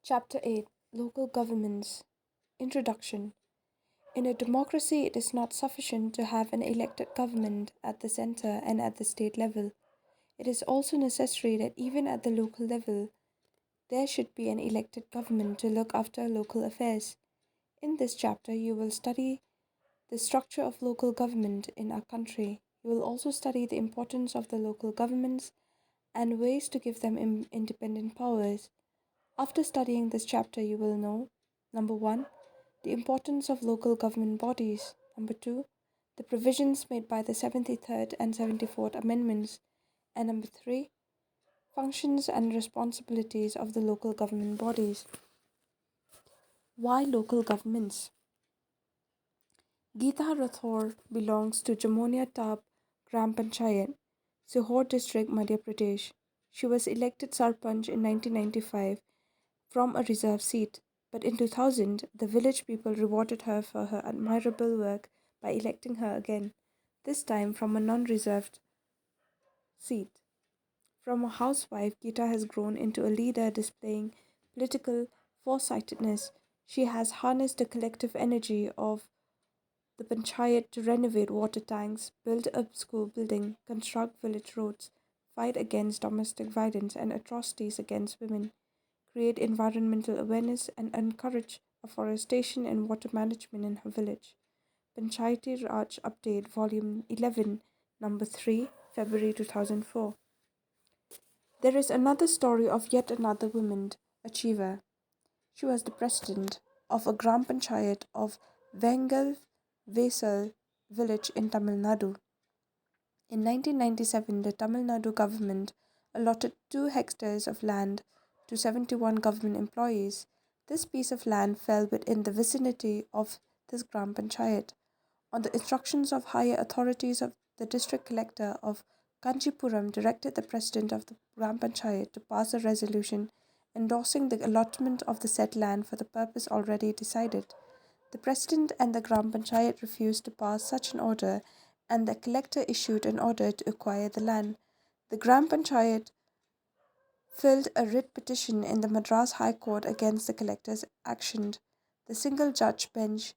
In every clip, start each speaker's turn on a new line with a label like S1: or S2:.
S1: Chapter 8 Local Governments Introduction. In a democracy, it is not sufficient to have an elected government at the center and at the state level. It is also necessary that even at the local level, there should be an elected government to look after local affairs. In this chapter, you will study the structure of local government in our country. You will also study the importance of the local governments and ways to give them independent powers. After studying this chapter, you will know number 1, the importance of local government bodies, number 2, the provisions made by the 73rd and 74th Amendments, and number 3, functions and responsibilities of the local government bodies. Why local governments? Geeta Rathore belongs to Jamunia Tab Gram Panchayat, Sihor district, Madhya Pradesh. She was elected Sarpanch in 1995 from a reserve seat, but in 2000, the village people rewarded her for her admirable work by electing her again, this time from a non-reserved seat. From a housewife, Geeta has grown into a leader displaying political foresightedness. She has harnessed the collective energy of the panchayat to renovate water tanks, build a school building, construct village roads, fight against domestic violence and atrocities against women, create environmental awareness, and encourage afforestation and water management in her village. Panchayati Raj Update, Volume 11, Number 3, February 2004. There is another story of yet another woman achiever. She was the president of a Gram Panchayat of Vengal Vesal village in Tamil Nadu. In 1997, the Tamil Nadu government allotted 2 hectares of land to 71 government employees. This piece of land fell within the vicinity of this Gram Panchayat. On the instructions of higher authorities, of the district collector of Kanchipuram directed the president of the Gram Panchayat to pass a resolution endorsing the allotment of the said land for the purpose already decided. The president and the Gram Panchayat refused to pass such an order, and the collector issued an order to acquire the land. The Gram Panchayat filed a writ petition in the Madras High Court against the collector's action. The single judge bench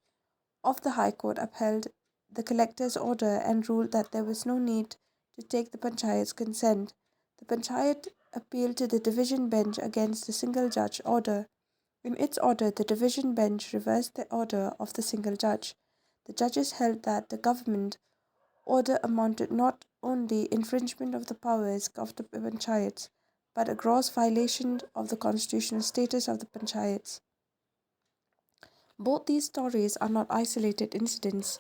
S1: of the High Court upheld the collector's order and ruled that there was no need to take the Panchayat's consent. The Panchayat appealed to the division bench against the single judge order. In its order, the division bench reversed the order of the single judge. The judges held that the government order amounted not only infringement of the powers of the panchayats, but a gross violation of the constitutional status of the panchayats. Both these stories are not isolated incidents.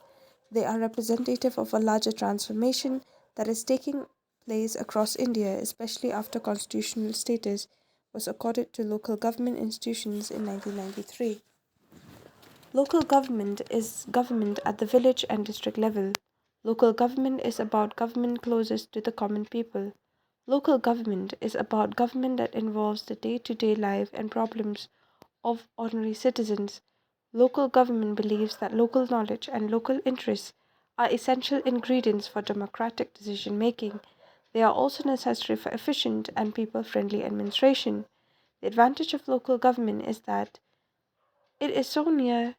S1: They are representative of a larger transformation that is taking place across India, especially after constitutional status was accorded to local government institutions in 1993. Local government is government at the village and district level. Local government is about government closest to the common people. Local government is about government that involves the day-to-day life and problems of ordinary citizens. Local government believes that local knowledge and local interests are essential ingredients for democratic decision making. They are also necessary for efficient and people friendly administration. The advantage of local government is that it is so near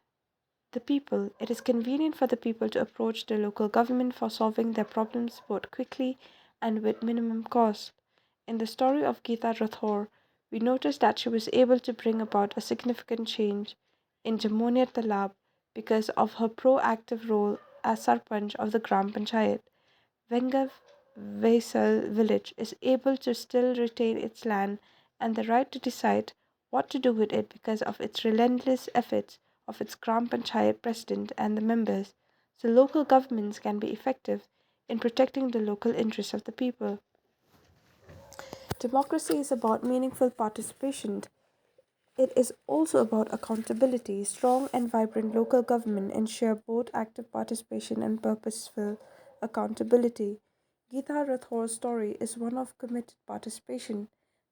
S1: the people. It is convenient for the people to approach the local government for solving their problems both quickly and with minimum cost. In the story of Geeta Rathore, we notice that she was able to bring about a significant change in Jamunia Talab because of her proactive role as Sarpanch of the Gram Panchayat. Vengav Vaisal village is able to still retain its land and the right to decide what to do with it because of its relentless efforts of its Gram Panchayat president and the members, so local governments can be effective in protecting the local interests of the people. Democracy is about meaningful participation. It is also about accountability. Strong and vibrant local government ensure both active participation and purposeful accountability. Geeta Rathore's story is one of committed participation.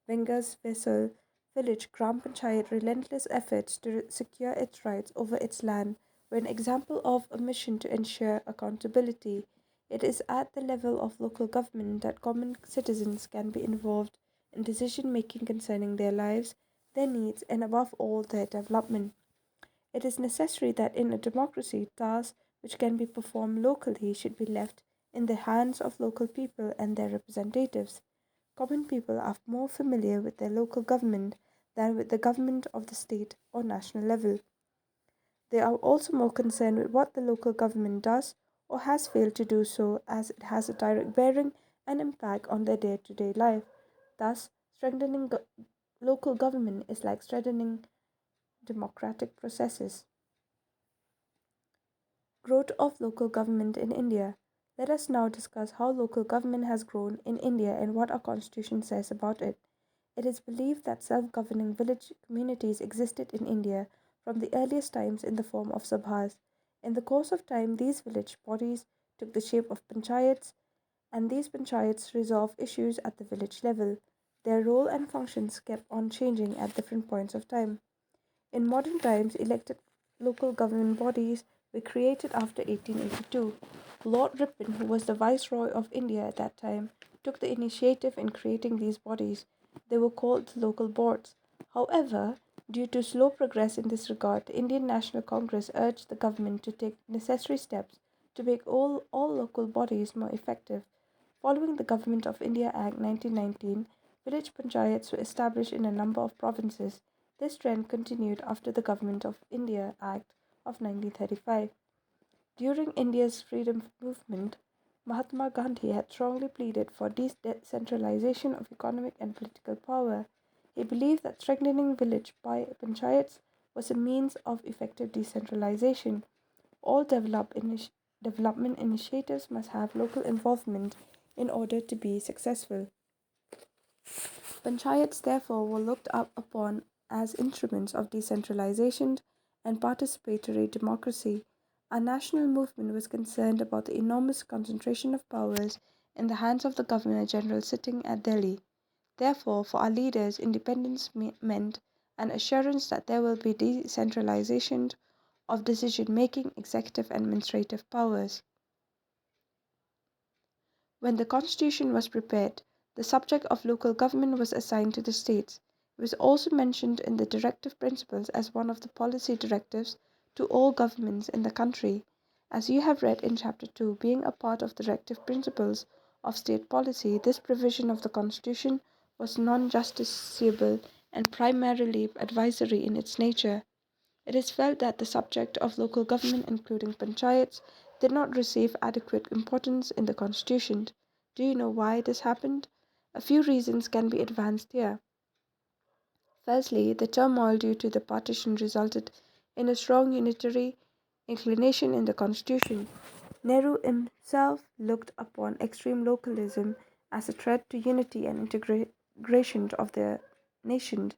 S1: Venga's vessel village Gram Panchayat relentless efforts to secure its rights over its land were an example of a mission to ensure accountability. It is at the level of local government that common citizens can be involved in decision making concerning their lives their needs, and above all, their development. It is necessary that in a democracy, tasks which can be performed locally should be left in the hands of local people and their representatives. Common people are more familiar with their local government than with the government of the state or national level. They are also more concerned with what the local government does or has failed to do so, as it has a direct bearing and impact on their day to day life. Thus, strengthening local government is like strengthening democratic processes. Growth of local government in India. Let us now discuss how local government has grown in India and what our constitution says about it. It is believed that self governing village communities existed in India from the earliest times in the form of sabhas. In the course of time, these village bodies took the shape of panchayats, and these panchayats resolve issues at the village level. Their role and functions kept on changing at different points of time. In modern times, elected local government bodies were created after 1882. Lord Ripon, who was the Viceroy of India at that time, took the initiative in creating these bodies. They were called the local boards. However, due to slow progress in this regard, the Indian National Congress urged the government to take necessary steps to make all local bodies more effective. Following the Government of India Act 1919, village panchayats were established in a number of provinces. This trend continued after the Government of India Act of 1935. During India's freedom movement, Mahatma Gandhi had strongly pleaded for decentralization of economic and political power. He believed that strengthening village panchayats was a means of effective decentralization. All development initiatives must have local involvement in order to be successful. Panchayats, therefore, were looked up upon as instruments of decentralization and participatory democracy. Our national movement was concerned about the enormous concentration of powers in the hands of the Governor General sitting at Delhi. Therefore, for our leaders, independence meant an assurance that there will be decentralization of decision making, executive, and administrative powers. When the constitution was prepared, the subject of local government was assigned to the states. It was also mentioned in the directive principles as one of the policy directives to all governments in the country. As you have read in chapter 2, being a part of the directive principles of state policy, this provision of the constitution was non-justiciable and primarily advisory in its nature. It is felt that the subject of local government, including panchayats, did not receive adequate importance in the constitution. Do you know why this happened? A few reasons can be advanced here. Firstly, the turmoil due to the partition resulted in a strong unitary inclination in the constitution. Nehru himself looked upon extreme localism as a threat to unity and integration of the nation.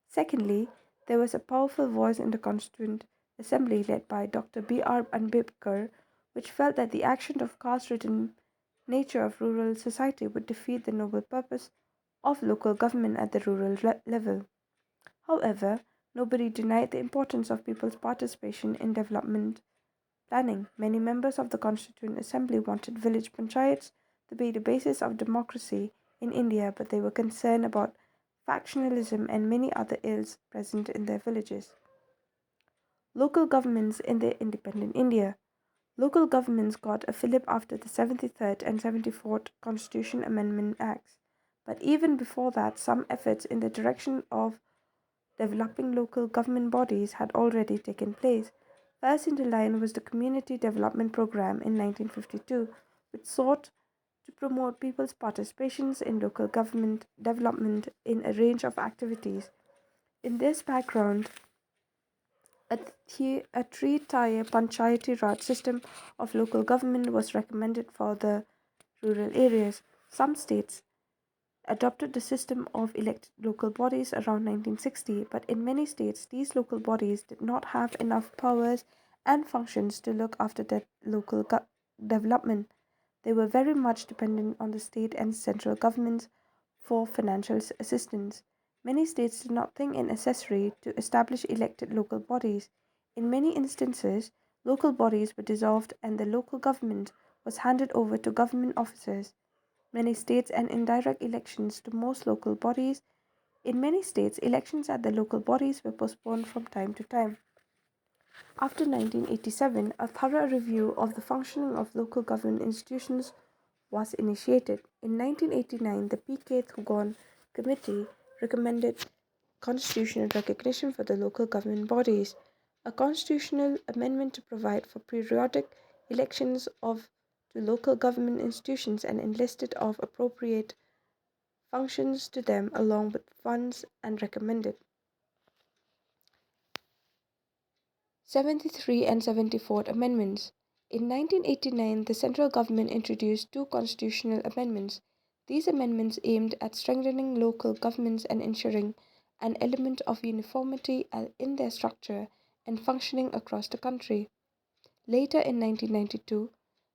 S1: Secondly, there was a powerful voice in the Constituent Assembly led by Dr. B.R. Ambedkar, which felt that the action of caste-ridden nature of rural society would defeat the noble purpose of local government at the rural level. However, nobody denied the importance of people's participation in development planning. Many members of the Constituent Assembly wanted village panchayats to be the basis of democracy in India, but they were concerned about factionalism and many other ills present in their villages. Local governments in the independent India. Local governments got a fillip after the 73rd and 74th Constitution Amendment Acts. But even before that, some efforts in the direction of developing local government bodies had already taken place. First in the line was the Community Development Program in 1952, which sought to promote people's participations in local government development in a range of activities. In this background, a three-tier Panchayati Raj system of local government was recommended for the rural areas. Some states adopted the system of elected local bodies around 1960, but in many states, these local bodies did not have enough powers and functions to look after their local development. They were very much dependent on the state and central governments for financial assistance. Many states did not think it necessary to establish elected local bodies. In many instances, local bodies were dissolved and the local government was handed over to government officers. Many states and indirect elections to most local bodies In many states, elections at the local bodies were postponed from time to time. After 1987, a thorough review of the functioning of local government institutions was initiated. In 1989, the P.K. Thugon Committee recommended constitutional recognition for the local government bodies, a constitutional amendment to provide for periodic elections of to local government institutions and enlisted of appropriate functions to them along with funds and recommended 73 and 74th Amendments. In 1989, the central government introduced two constitutional amendments. These amendments aimed at strengthening local governments and ensuring an element of uniformity in their structure and functioning across the country. Later in 1992,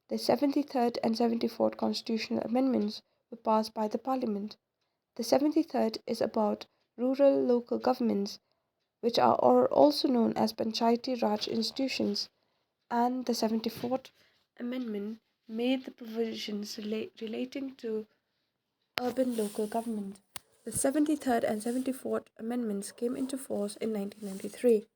S1: the 73rd and 74th constitutional amendments were passed by the Parliament. The 73rd is about rural local governments, which are also known as Panchayati Raj institutions, and the 74th Amendment made the provisions relating to urban local government. The 73rd and 74th Amendments came into force in 1993.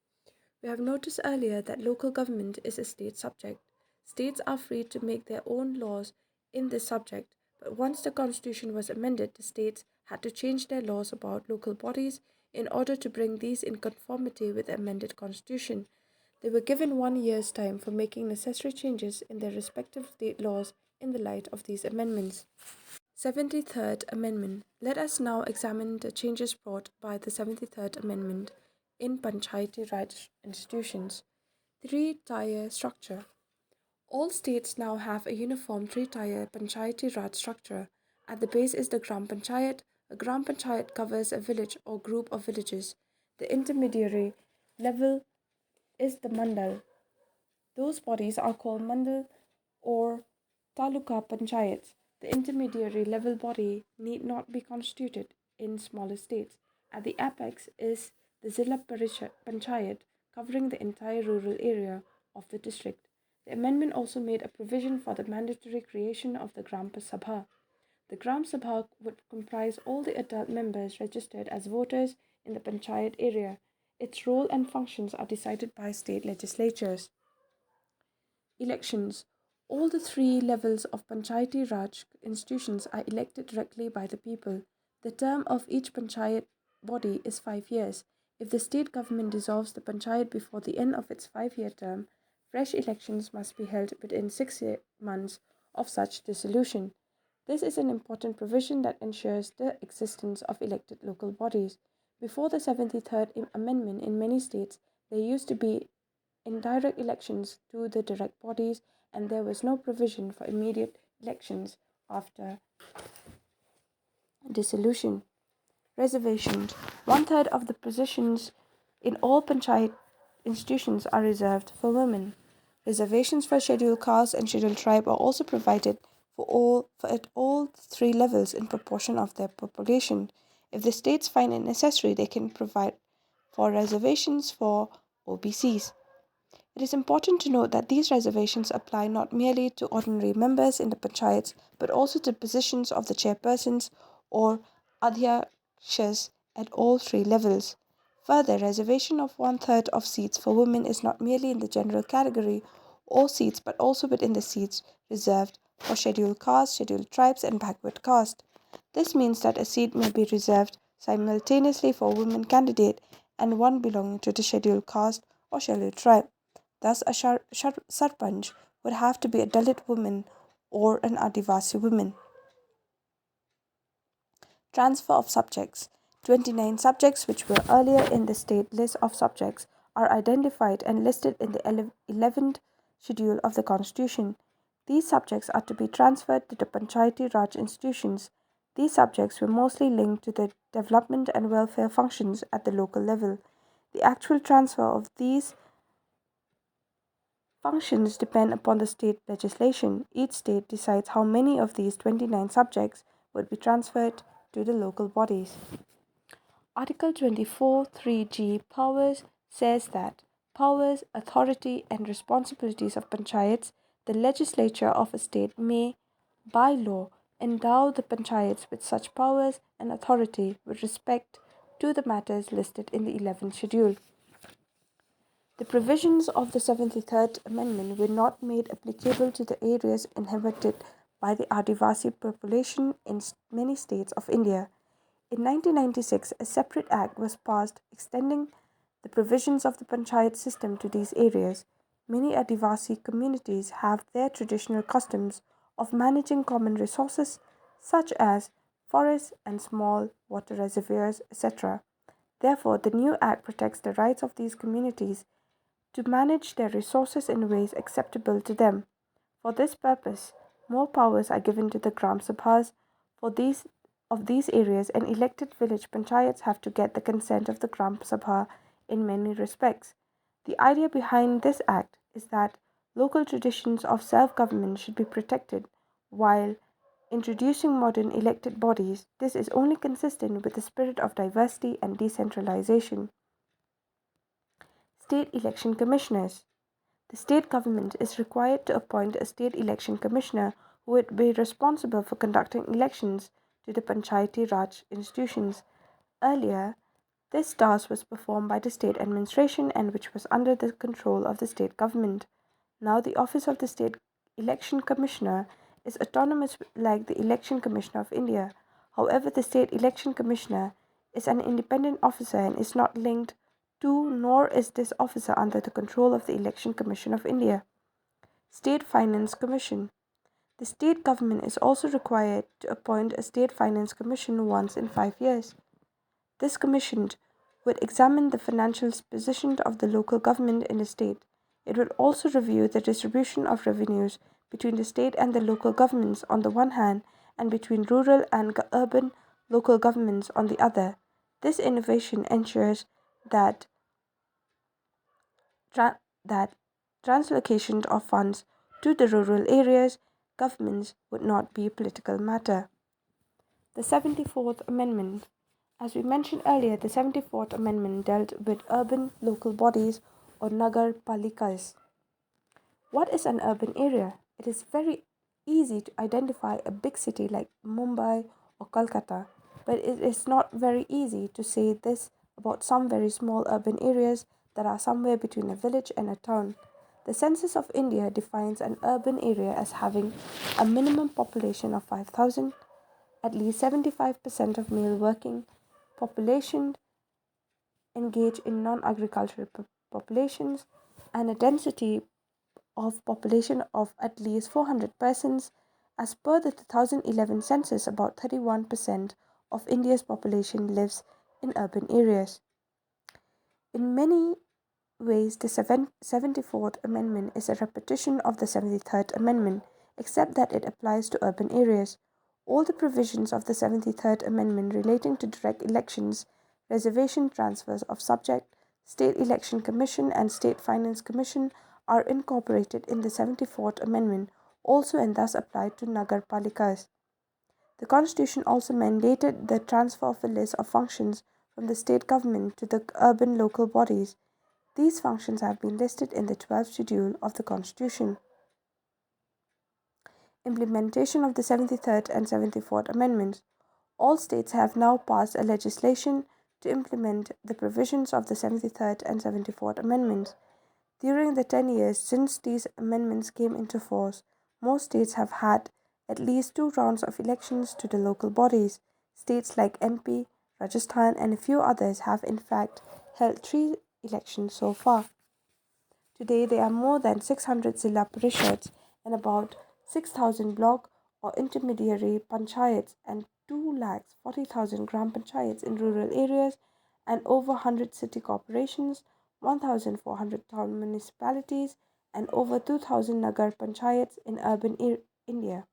S1: We have noticed earlier that local government is a state subject. States are free to make their own laws in this subject, but once the constitution was amended, the states had to change their laws about local bodies in order to bring these in conformity with the amended constitution. They were given 1 year's time for making necessary changes in their respective state laws in the light of these amendments. 73rd Amendment. Let us now examine the changes brought by the 73rd Amendment in Panchayati Raj institutions. Three-tier structure. All states now have a uniform three-tier Panchayati Raj structure. At the base is the Gram Panchayat. A Gram Panchayat covers a village or group of villages. The intermediary level is the Mandal. Those bodies are called Mandal or Taluka Panchayats. The intermediary level body need not be constituted in smaller states. At the apex is the Zilla Panchayat, covering the entire rural area of the district. The amendment also made a provision for the mandatory creation of the Gram Sabha. The Gram Sabha would comprise all the adult members registered as voters in the Panchayat area. Its role and functions are decided by state legislatures. Elections. All the three levels of Panchayati Raj institutions are elected directly by the people. The term of each Panchayat body is 5 years. If the state government dissolves the Panchayat before the end of its 5 year term, fresh elections must be held within 6 months of such dissolution. This is an important provision that ensures the existence of elected local bodies. Before the 73rd Amendment, in many states, there used to be indirect elections to the direct bodies, and there was no provision for immediate elections after dissolution. Reservations. 1/3 of the positions in all panchayat institutions are reserved for women. Reservations for scheduled caste and scheduled tribe are also provided at all three levels in proportion of their population. If the states find it necessary, they can provide for reservations for OBCs. It is important to note that these reservations apply not merely to ordinary members in the panchayats but also to positions of the chairpersons or adhyakshas at all three levels. Further, reservation of 1/3 of seats for women is not merely in the general category all seats but also within the seats reserved for scheduled castes, scheduled tribes, and backward caste. This means that a seat may be reserved simultaneously for a women candidate and one belonging to the scheduled caste or scheduled tribe. Thus, a sarpanch would have to be a Dalit woman or an Adivasi woman. Transfer of subjects. 29 subjects, which were earlier in the state list of subjects, are identified and listed in the 11th schedule of the Constitution. These subjects are to be transferred to the Panchayati Raj institutions. These subjects were mostly linked to the development and welfare functions at the local level. The actual transfer of these functions depend upon the state legislation. Each state decides how many of these 29 subjects would be transferred to the local bodies. Article 24(3)(g) powers says that powers, authority, and responsibilities of panchayats, the legislature of a state may, by law, endow the panchayats with such powers and authority with respect to the matters listed in the 11th schedule. The provisions of the 73rd Amendment were not made applicable to the areas inhabited by the Adivasi population in many states of India. In 1996, a separate act was passed extending the provisions of the panchayat system to these areas. Many Adivasi communities have their traditional customs of managing common resources such as forests and small water reservoirs, etc. Therefore, the new act protects the rights of these communities to manage their resources in ways acceptable to them. For this purpose, more powers are given to the Gram Sabhas for these areas, and elected village panchayats have to get the consent of the Gram Sabha in many respects. The idea behind this act is that local traditions of self government should be protected while introducing modern elected bodies. This is only consistent with the spirit of diversity and decentralization. State election commissioners. The state government is required to appoint a state election commissioner who would be responsible for conducting elections to the Panchayati Raj institutions. Earlier, this task was performed by the state administration and which was under the control of the state government. Now, the office of the state election commissioner is autonomous like the election commissioner of India. However, the state election commissioner is an independent officer and is not linked to, nor is this officer under the control of the Election Commission of India. State Finance Commission. The state government is also required to appoint a state finance commission once in 5 years. This commission would examine the financial position of the local government in the state. It would also review the distribution of revenues between the state and the local governments on the one hand and between rural and urban local governments on the other. This innovation ensures that tra- that translocation of funds to the rural areas governments would not be a political matter. The 74th Amendment. As we mentioned earlier, the 74th Amendment dealt with urban local bodies or Nagar Palikas. What is an urban area? It is very easy to identify a big city like Mumbai or Kolkata, but it is not very easy to say this about some very small urban areas that are somewhere between a village and a town. The Census of India defines an urban area as having a minimum population of 5,000, at least 75% of male working population engage in non-agricultural populations, and a density of population of at least 400 persons. As per the 2011 census, about 31% of India's population lives in urban areas. In many ways, the 74th Amendment is a repetition of the 73rd Amendment, except that it applies to urban areas. All the provisions of the 73rd Amendment relating to direct elections, reservation transfers of subject, State Election Commission, and State Finance Commission are incorporated in the 74th Amendment also and thus applied to Nagar Palikas. The Constitution also mandated the transfer of a list of functions from the state government to the urban local bodies. These functions have been listed in the 12th schedule of the Constitution. Implementation of the 73rd and 74th Amendments. All states have now passed a legislation to implement the provisions of the 73rd and 74th Amendments. During the 10 years since these amendments came into force, most states have had at least two rounds of elections to the local bodies. States like MP, Rajasthan, and a few others have in fact held three elections so far. Today, there are more than 600 Zilla Parishads and about 6,000 block or intermediary panchayats and 2,40,000 gram panchayats in rural areas and over 100 city corporations, 1,400 town municipalities, and over 2,000 nagar panchayats in urban India.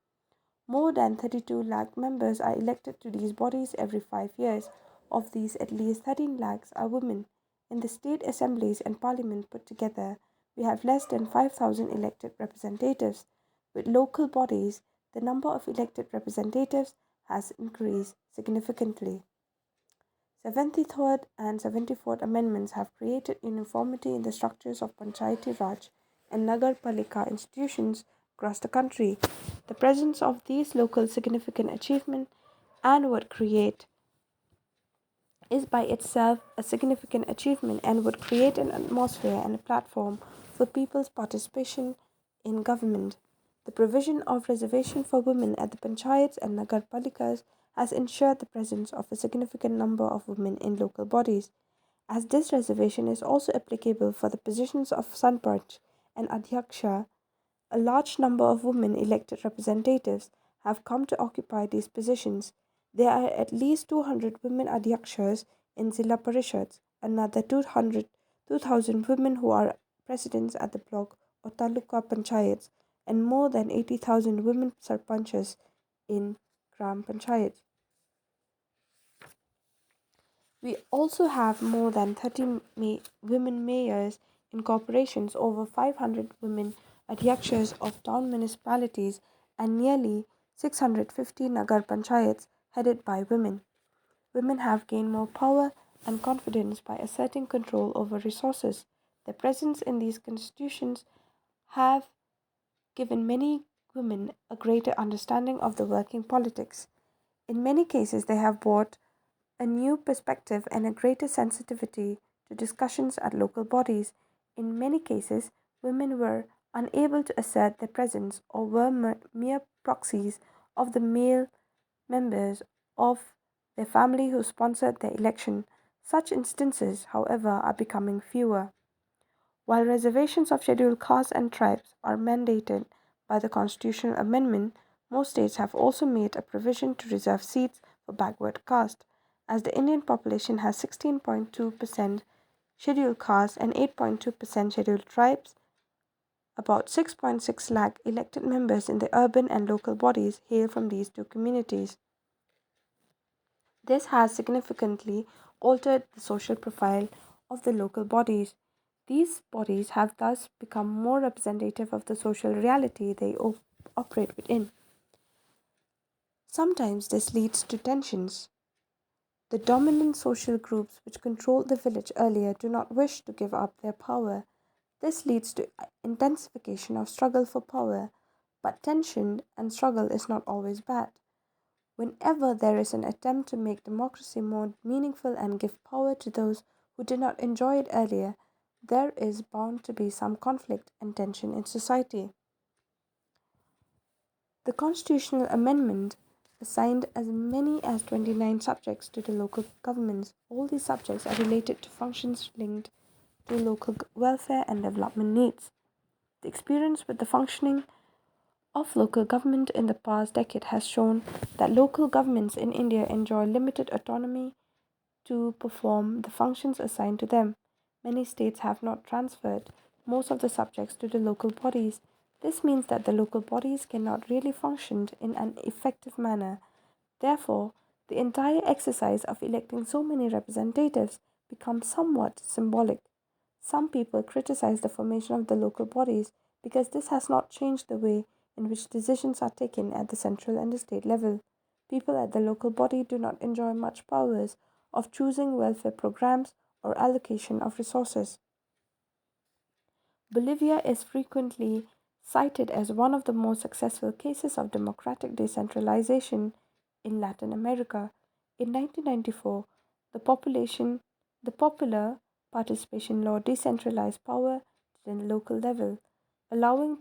S1: More than 32 lakh members are elected to these bodies every 5 years. Of these, at least 13 lakhs are women. In the state assemblies and parliament put together, we have less than 5,000 elected representatives. With local bodies, the number of elected representatives has increased significantly. 73rd and 74th Amendments have created uniformity in the structures of Panchayati Raj and Nagar Palika institutions across the country. The presence of these local significant achievements and would create is by itself a significant achievement and would create an atmosphere and a platform for people's participation in government. The provision of reservation for women at the panchayats and nagarpalikas has ensured the presence of a significant number of women in local bodies, as this reservation is also applicable for the positions of Sanparch and Adhyaksha. A large number of women elected representatives have come to occupy these positions. There are at least 200 women adhyakshas in Zilla Parishads, another 2,000 women who are presidents at the block or taluka panchayats, and more than 80,000 women sarpanchas in gram panchayats. We also have more than 30 women mayors in corporations, over 500 women adhyakshas of town municipalities, and nearly 650 nagar panchayats headed by women. Women have gained more power and confidence by asserting control over resources. Their presence in these constitutions have given many women a greater understanding of the working politics. In many cases, they have brought a new perspective and a greater sensitivity to discussions at local bodies. In many cases, women were unable to assert their presence or were mere proxies of the male members of their family who sponsored their election. Such instances, however, are becoming fewer. While reservations of scheduled castes and tribes are mandated by the constitutional amendment, most states have also made a provision to reserve seats for backward caste. As the Indian population has 16.2% scheduled castes and 8.2% scheduled tribes, about 6.6 lakh elected members in the urban and local bodies hail from these two communities. This has significantly altered the social profile of the local bodies. These bodies have thus become more representative of the social reality they operate within. Sometimes this leads to tensions. The dominant social groups which controlled the village earlier do not wish to give up their power. This leads to intensification of struggle for power, but tension and struggle is not always bad. Whenever there is an attempt to make democracy more meaningful and give power to those who did not enjoy it earlier, there is bound to be some conflict and tension in society. The constitutional amendment assigned as many as 29 subjects to the local governments. All these subjects are related to functions linked to local welfare and development needs. The experience with the functioning of local government in the past decade has shown that local governments in India enjoy limited autonomy to perform the functions assigned to them. Many states have not transferred most of the subjects to the local bodies. This means that the local bodies cannot really function in an effective manner. Therefore, the entire exercise of electing so many representatives becomes somewhat symbolic. Some people criticize the formation of the local bodies because this has not changed the way in which decisions are taken at the central and the state level. People at the local body do not enjoy much powers of choosing welfare programs or allocation of resources. Bolivia is frequently cited as one of the most successful cases of democratic decentralization in Latin America. In 1994, the population the popular participation law decentralized power to the local level, allowing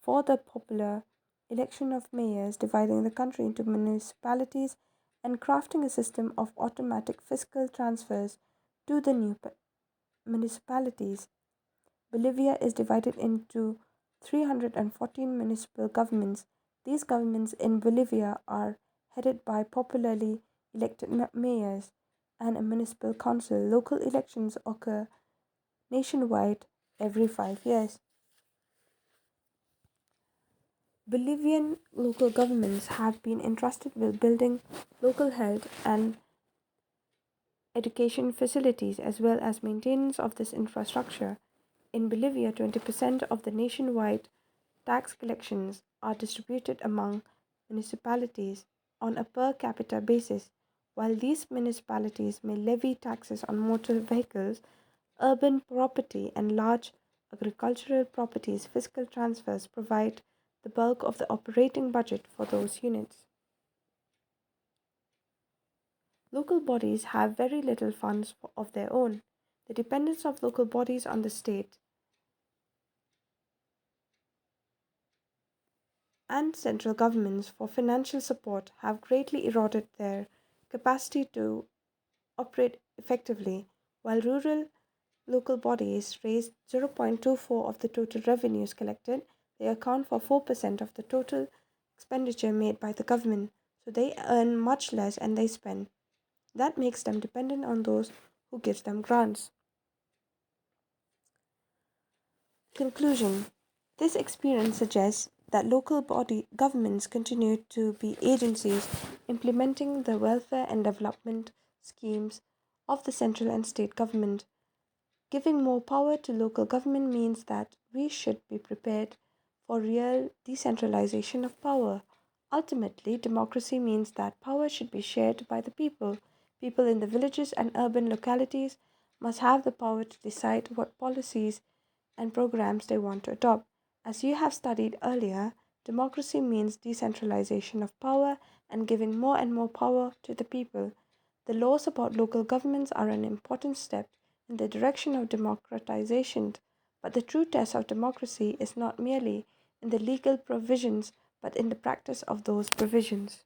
S1: for the popular election of mayors, dividing the country into municipalities and crafting a system of automatic fiscal transfers to the new municipalities. Bolivia is divided into 314 municipal governments. These governments in Bolivia are headed by popularly elected mayors and a municipal council. Local elections occur nationwide every 5 years. Bolivian local governments have been entrusted with building local health and education facilities as well as maintenance of this infrastructure. In Bolivia, 20% of the nationwide tax collections are distributed among municipalities on a per capita basis. While these municipalities may levy taxes on motor vehicles, urban property, and large agricultural properties, fiscal transfers provide the bulk of the operating budget for those units. Local bodies have very little funds of their own. The dependence of local bodies on the state and central governments for financial support have greatly eroded their capacity to operate effectively, while rural local bodies raise 0.24 of the total revenues collected. They account for 4% of the total expenditure made by the government, so they earn much less and they spend. That makes them dependent on those who gives them grants. Conclusion. This experience suggests that local body governments continue to be agencies implementing the welfare and development schemes of the central and state government. Giving more power to local government means that we should be prepared for real decentralization of power. Ultimately, democracy means that power should be shared by the people. People in the villages and urban localities must have the power to decide what policies and programs they want to adopt. As you have studied earlier, democracy means decentralization of power and giving more and more power to the people. The laws about local governments are an important step in the direction of democratization, but the true test of democracy is not merely in the legal provisions but in the practice of those provisions.